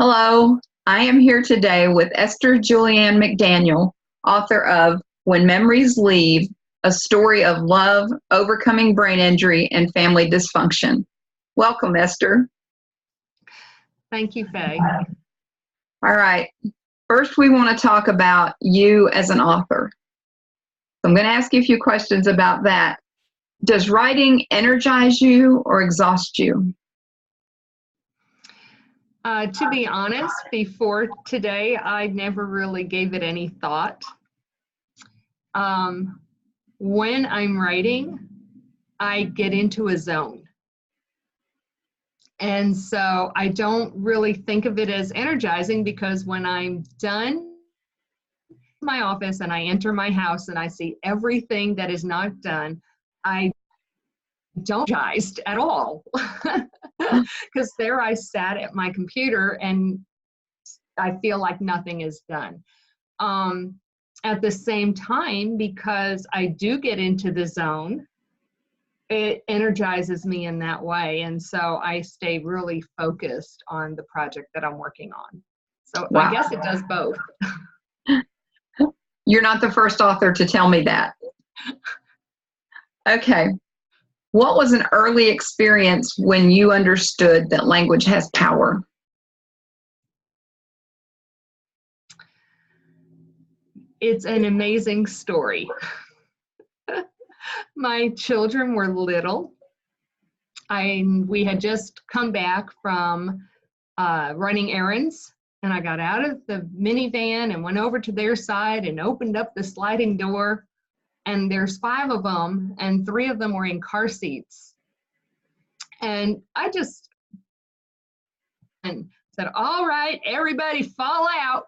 Hello, I am here today with Esther Julianne McDaniel, author of When Memories Leave, a story of love, overcoming brain injury, and family dysfunction. Welcome, Esther. Thank you, Faye. All right. First, we want to talk about you as an author. So I'm going to ask you a few questions about that. Does writing energize you or exhaust you? To be honest, before today, I never really gave it any thought. When I'm writing, I get into a zone. And so I don't really think of it as energizing, because when I'm done in my office and I enter my house and I see everything that is not done, I don't energized at all. Because there I sat at my computer and I feel like nothing is done. At the same time, because I do get into the zone, it energizes me in that way. And so I stay really focused on the project that I'm working on. So Wow. I guess it does both. You're not the first author to tell me that. Okay. What was an early experience when you understood that language has power? It's an amazing story. My children were little. We had just come back from running errands, and I got out of the minivan and went over to their side and opened up the sliding door. And there's 5 of them, and 3 of them were in car seats. And I just said, "All right, everybody fall out."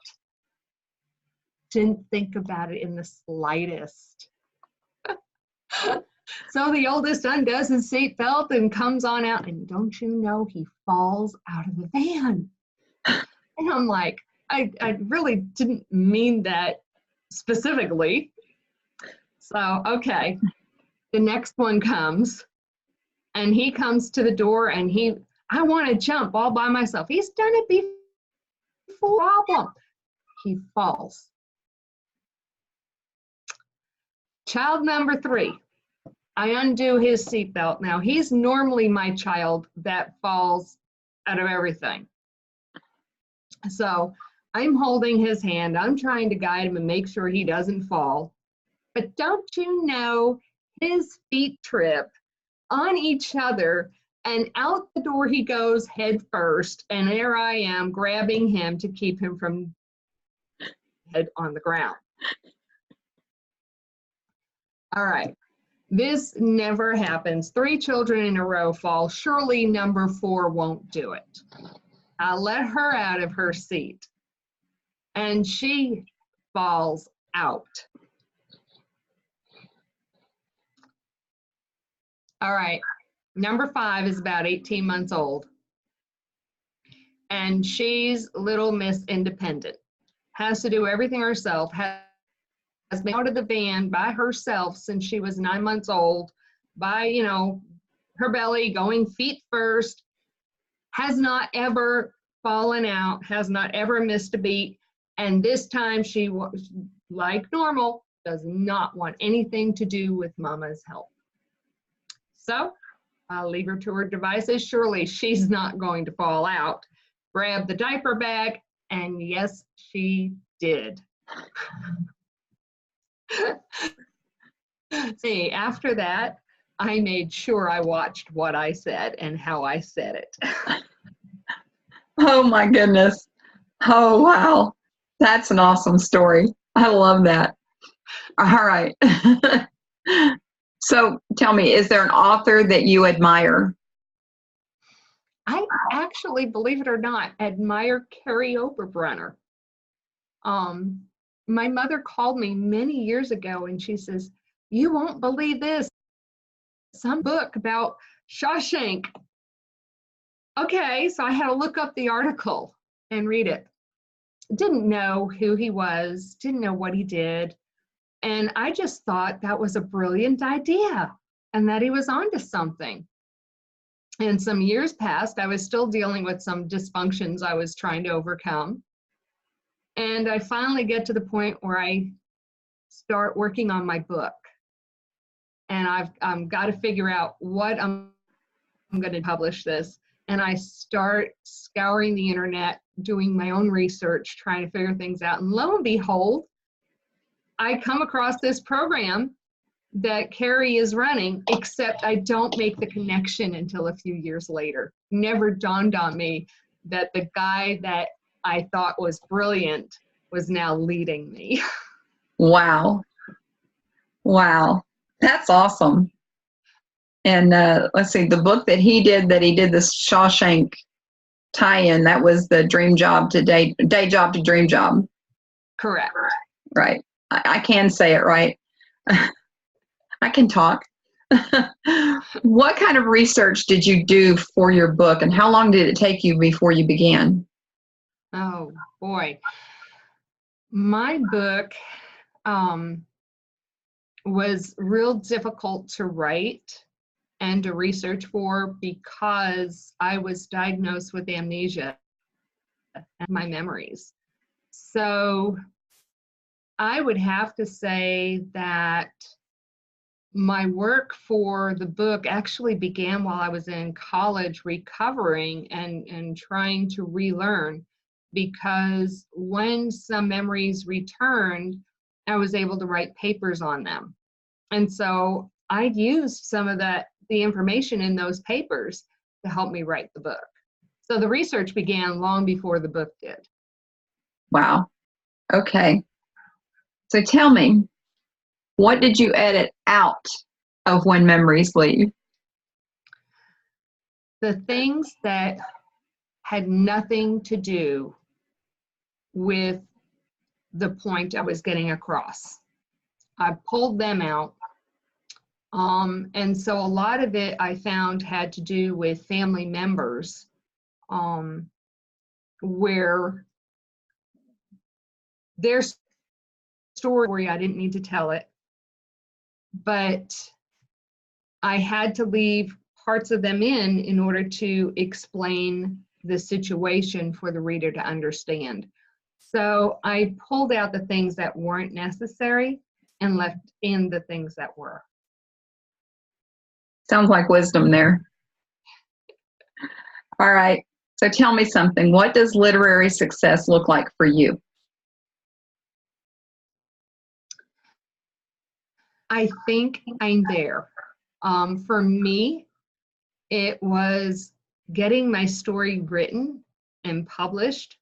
Didn't think about it in the slightest. So the oldest undoes his seatbelt and comes on out, and don't you know, he falls out of the van. And I'm like, I really didn't mean that specifically. So, okay, the next one comes, and he comes to the door, and I want to jump all by myself. He's done it before. Problem. He falls. Child number 3, I undo his seatbelt. Now, he's normally my child that falls out of everything. So I'm holding his hand. I'm trying to guide him and make sure he doesn't fall. But don't you know, his feet trip on each other, and out the door he goes head first, and there I am grabbing him to keep him from head on the ground. All right, this never happens. 3 children in a row fall. Surely number 4 won't do it. I let her out of her seat, and she falls out. All right, number 5 is about 18 months old, and she's little Miss Independent. Has to do everything herself, has been out of the van by herself since she was 9 months old, by, you know, her belly, going feet first, has not ever fallen out, has not ever missed a beat, and this time she was, like normal, does not want anything to do with Mama's help. So I'll leave her to her devices. Surely she's not going to fall out. Grab the diaper bag, and yes, she did. See, after that, I made sure I watched what I said and how I said it. Oh my goodness. Oh, wow. That's an awesome story. I love that. All right. So tell me, is there an author that you admire? I actually, believe it or not, admire Carrie Oberbrunner. My mother called me many years ago, and she says, "You won't believe this. Some book about Shawshank." Okay, so I had to look up the article and read it. Didn't know who he was, didn't know what he did. And I just thought that was a brilliant idea and that he was onto something. And some years passed, I was still dealing with some dysfunctions I was trying to overcome. And I finally get to the point where I start working on my book. And I've got to figure out what I'm going to publish this. And I start scouring the internet, doing my own research, trying to figure things out. And lo and behold, I come across this program that Carrie is running, except I don't make the connection until a few years later. Never dawned on me that the guy that I thought was brilliant was now leading me. Wow. Wow. That's awesome. And let's see, the book that he did this 𝙤𝙤𝙈 tie-in, that was the dream job to day job to dream job. Correct. Right. I can say it right. I can talk. What kind of research did you do for your book, and how long did it take you before you began? Oh, boy. My book was real difficult to write and to research for because I was diagnosed with amnesia and my memories. So I would have to say that my work for the book actually began while I was in college, recovering and trying to relearn, because when some memories returned, I was able to write papers on them. And so I used some of the information in those papers to help me write the book. So the research began long before the book did. Wow. Okay. So tell me, what did you edit out of When Memories Leave? The things that had nothing to do with the point I was getting across. I pulled them out. And so a lot of it I found had to do with family members, where their story, I didn't need to tell it, but I had to leave parts of them in order to explain the situation for the reader to understand. So I pulled out the things that weren't necessary and left in the things that were. Sounds like wisdom there. All right. So tell me something. What does literary success look like for you? I think I'm there. For me, it was getting my story written and published,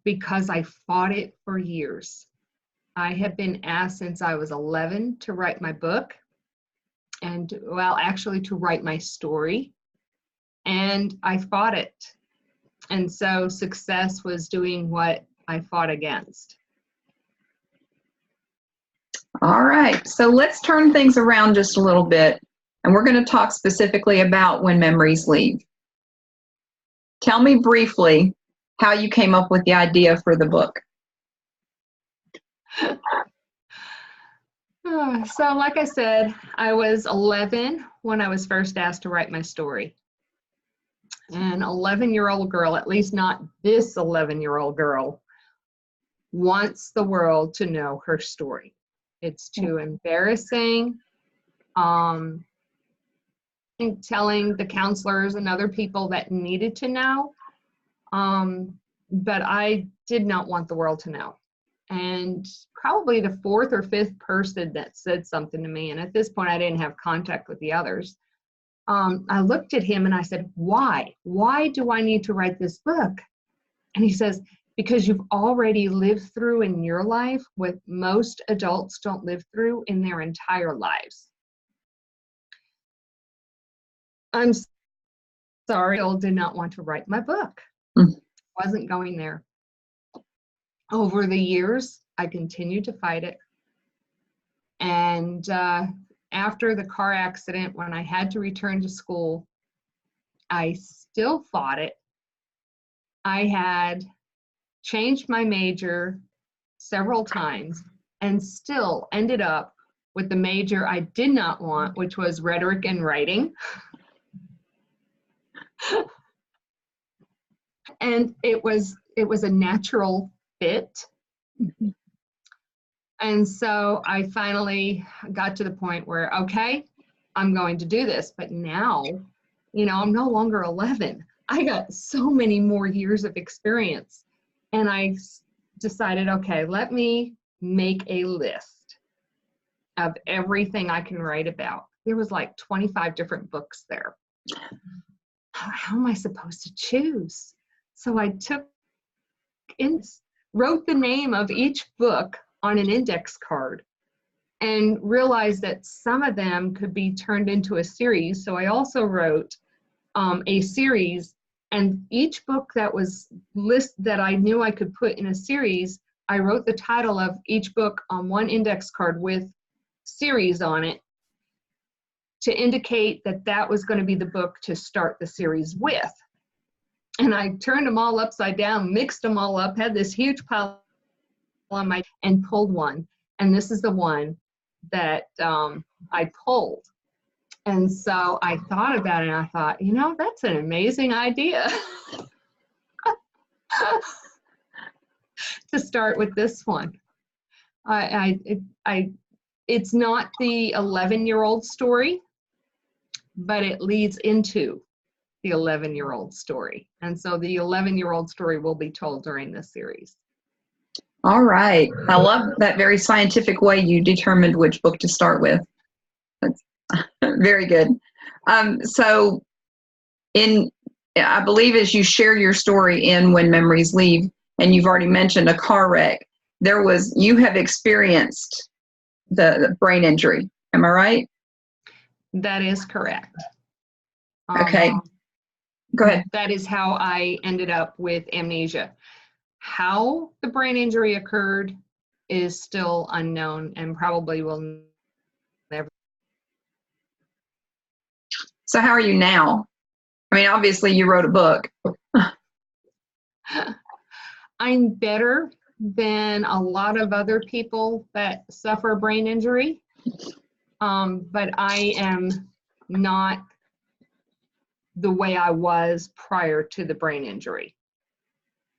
because I fought it for years. I have been asked since I was 11 to write my book, and well, actually to write my story, and I fought it. And so success was doing what I fought against. All right, so let's turn things around just a little bit, and we're going to talk specifically about When Memories Leave. Tell me briefly how you came up with the idea for the book. So like I said, I was 11 when I was first asked to write my story. An 11-year-old girl, at least not this 11-year-old girl, wants the world to know her story. It's too embarrassing. I think telling the counselors and other people that needed to know, but I did not want the world to know. And probably the fourth or fifth person that said something to me, and at this point I didn't have contact with the others, I looked at him and I said, why? Why do I need to write this book? And he says, because you've already lived through in your life what most adults don't live through in their entire lives. I'm sorry, I did not want to write my book. Wasn't going there. Over the years, I continued to fight it. And after the car accident, when I had to return to school, I still fought it. I had changed my major several times and still ended up with the major I did not want, which was rhetoric and writing. And it was a natural fit. And so I finally got to the point where, okay, I'm going to do this. But now, I'm no longer 11. I got so many more years of experience. And I decided, okay, let me make a list of everything I can write about. There was like 25 different books there. How am I supposed to choose? So I wrote the name of each book on an index card and realized that some of them could be turned into a series. So I also wrote a series, and each book that was that I knew I could put in a series, I wrote the title of each book on one index card with series on it to indicate that that was going to be the book to start the series with. And I turned them all upside down, mixed them all up, had this huge pile on and pulled one. And this is the one that I pulled. And so I thought about it, and I thought, that's an amazing idea to start with this one. It's not the 11-year-old story, but it leads into the 11-year-old story. And so the 11-year-old story will be told during this series. All right. I love that very scientific way you determined which book to start with. That's very good. So I believe as you share your story in When Memories Leave, and you've already mentioned a car wreck, you have experienced the brain injury. Am I right? That is correct. Okay. Go ahead. That is how I ended up with amnesia. How the brain injury occurred is still unknown and probably will never. So how are you now? I mean, obviously you wrote a book. I'm better than a lot of other people that suffer brain injury, but I am not the way I was prior to the brain injury.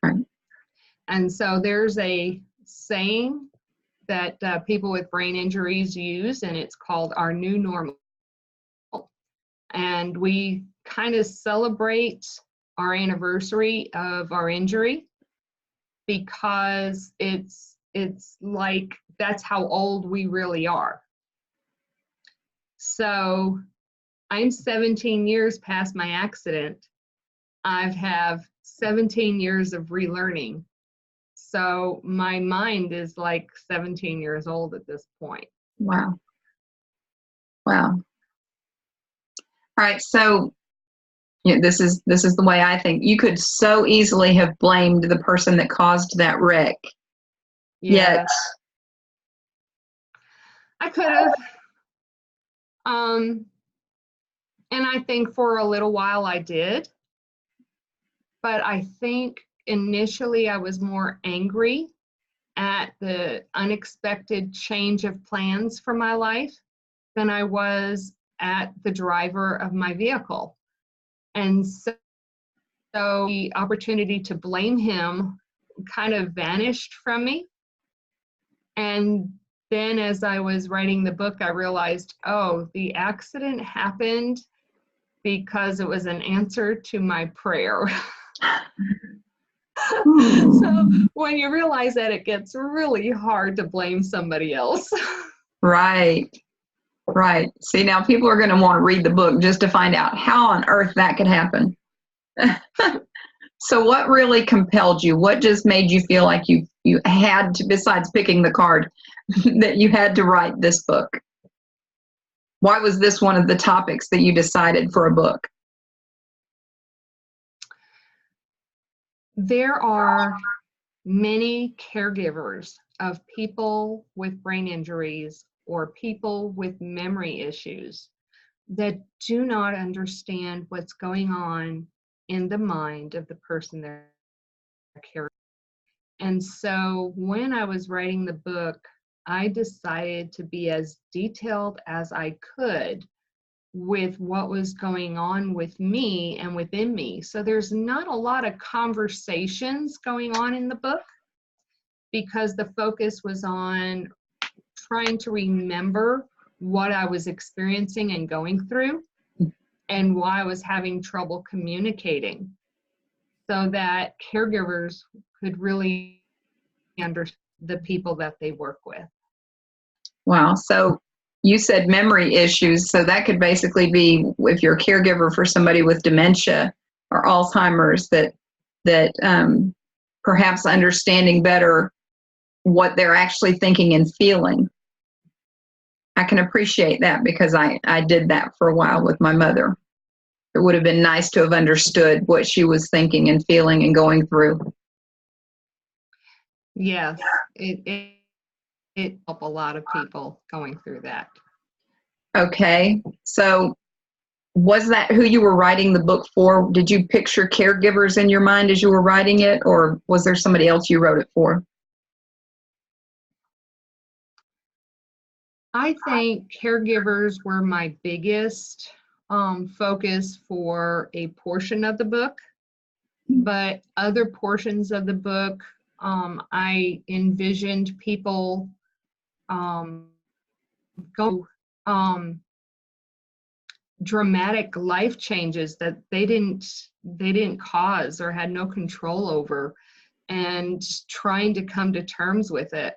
Right. And so there's a saying that people with brain injuries use, and it's called our new normal. And we kind of celebrate our anniversary of our injury because it's like that's how old we really are. So I'm 17 years past my accident. I have 17 years of relearning. So my mind is like 17 years old at this point. Wow. Wow. All right. So this is the way I think. You could so easily have blamed the person that caused that wreck. Yeah. Yet I could have. And I think for a little while I did. But I think initially I was more angry at the unexpected change of plans for my life than I was at the driver of my vehicle. And so the opportunity to blame him kind of vanished from me. And then as I was writing the book, I realized, oh, the accident happened because it was an answer to my prayer. So when you realize that, it gets really hard to blame somebody else. Right. Right. See, now people are going to want to read the book just to find out how on earth that could happen. So what really compelled you? What just made you feel like you had to, besides picking the card, that you had to write this book? Why was this one of the topics that you decided for a book? There are many caregivers of people with brain injuries or people with memory issues that do not understand what's going on in the mind of the person they're caring. And so when I was writing the book, I decided to be as detailed as I could with what was going on with me and within me. So there's not a lot of conversations going on in the book because the focus was on trying to remember what I was experiencing and going through and why I was having trouble communicating, so that caregivers could really understand the people that they work with. Wow. So you said memory issues. So that could basically be if you're a caregiver for somebody with dementia or Alzheimer's, that perhaps understanding better what they're actually thinking and feeling. I can appreciate that because I did that for a while with my mother. It would have been nice to have understood what she was thinking and feeling and going through. Yes, it helped a lot of people going through that. Okay, so was that who you were writing the book for? Did you picture caregivers in your mind as you were writing it, or was there somebody else you wrote it for? I think caregivers were my biggest focus for a portion of the book, but other portions of the book, I envisioned people go dramatic life changes that they didn't cause or had no control over, and trying to come to terms with it.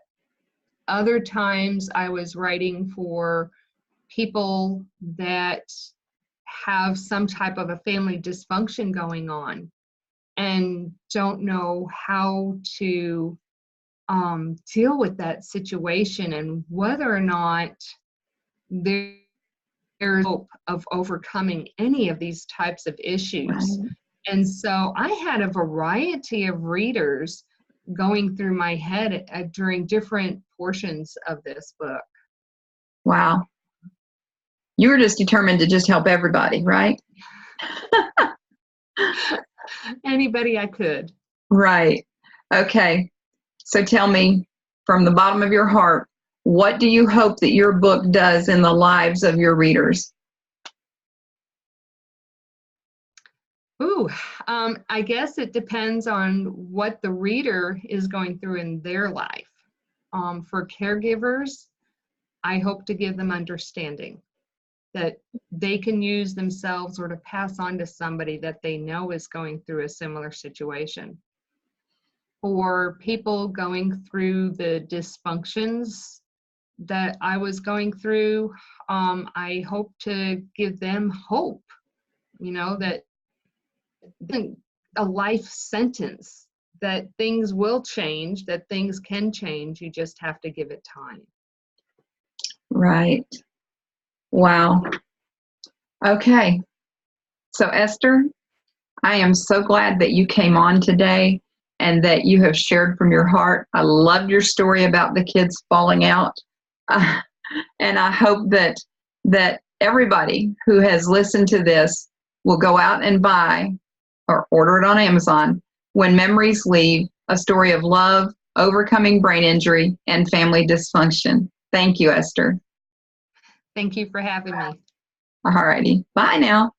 Other times I was writing for people that have some type of a family dysfunction going on and don't know how to deal with that situation, and whether or not there's hope of overcoming any of these types of issues. Right. And so I had a variety of readers going through my head during different portions of this book. Wow. You were just determined to just help everybody, right? Anybody I could. Right. Okay. So tell me, from the bottom of your heart, what do you hope that your book does in the lives of your readers? Ooh, I guess it depends on what the reader is going through in their life. For caregivers, I hope to give them understanding that they can use themselves or to pass on to somebody that they know is going through a similar situation. For people going through the dysfunctions that I was going through, I hope to give them hope, that a life sentence, that things will change, that things can change. You just have to give it time. Right. Wow. Okay. So Esther, I am so glad that you came on today and that you have shared from your heart. I loved your story about the kids falling out. And I hope that everybody who has listened to this will go out and buy or order it on Amazon, When Memories Leave, a story of love, overcoming brain injury, and family dysfunction. Thank you, Esther. Thank you for having me. All righty. Bye now.